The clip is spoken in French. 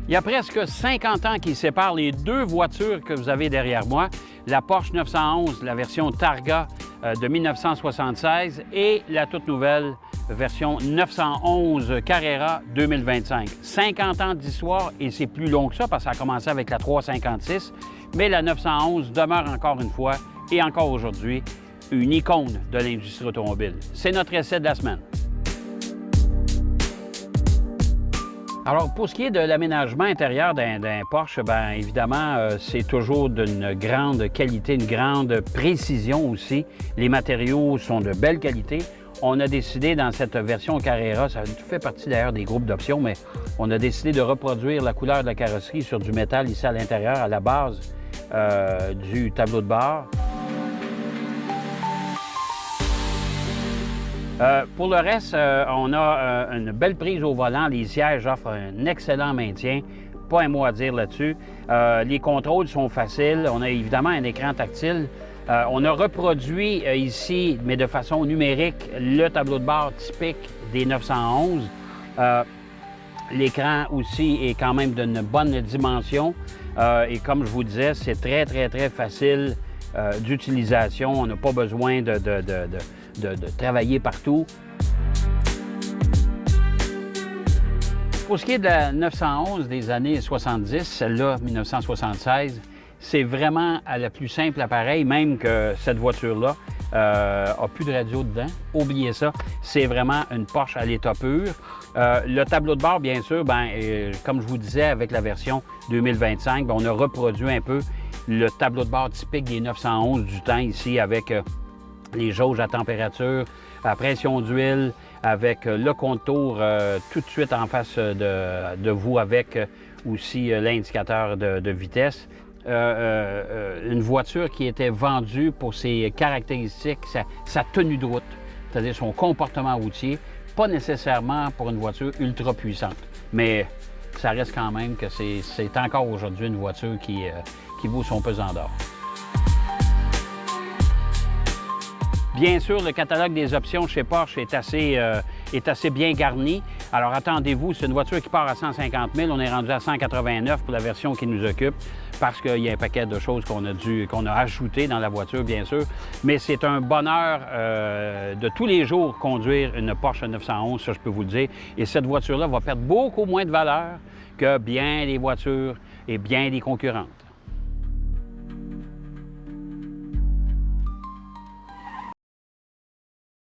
Il y a presque 50 ans qui séparent les deux voitures que vous avez derrière moi, la Porsche 911, la version Targa de 1976 et la toute nouvelle version 911 Carrera 2025. 50 ans d'histoire et c'est plus long que ça parce que ça a commencé avec la 356, mais la 911 demeure encore une fois et encore aujourd'hui une icône de l'industrie automobile. C'est notre essai de la semaine. Alors, pour ce qui est de l'aménagement intérieur d'un Porsche, bien évidemment, c'est toujours d'une grande qualité, une grande précision aussi. Les matériaux sont de belle qualité. On a décidé dans cette version Carrera, ça fait partie d'ailleurs des groupes d'options, mais on a décidé de reproduire la couleur de la carrosserie sur du métal ici à l'intérieur, à la base du tableau de bord. Pour le reste, on a une belle prise au volant. Les sièges offrent un excellent maintien. Pas un mot à dire là-dessus. Les contrôles sont faciles. On a évidemment un écran tactile. On a reproduit ici, mais de façon numérique, le tableau de bord typique des 911. L'écran aussi est quand même d'une bonne dimension. Et comme je vous disais, c'est très, très, très facile d'utilisation. On n'a pas besoin de travailler partout. Pour ce qui est de la 911 des années 70, celle-là, 1976, c'est vraiment à la plus simple appareil, même que cette voiture-là n'a plus de radio dedans. Oubliez ça, c'est vraiment une Porsche à l'état pur. Le tableau de bord, bien sûr, comme je vous disais, avec la version 2025, on a reproduit un peu le tableau de bord typique des 911 du temps ici avec les jauges à température, à pression d'huile, avec le contour tout de suite en face de vous, avec aussi l'indicateur de vitesse. Une voiture qui était vendue pour ses caractéristiques, sa tenue de route, c'est-à-dire son comportement routier, pas nécessairement pour une voiture ultra puissante. Mais ça reste quand même que c'est encore aujourd'hui une voiture qui vaut son pesant d'or. Bien sûr, le catalogue des options chez Porsche est assez bien garni. Alors attendez-vous, c'est une voiture qui part à 150 000. On est rendu à 189 pour la version qui nous occupe parce qu'il y a un paquet de choses qu'on a ajoutées dans la voiture, bien sûr. Mais c'est un bonheur de tous les jours conduire une Porsche 911, ça je peux vous le dire. Et cette voiture-là va perdre beaucoup moins de valeur que bien des voitures et bien des concurrentes.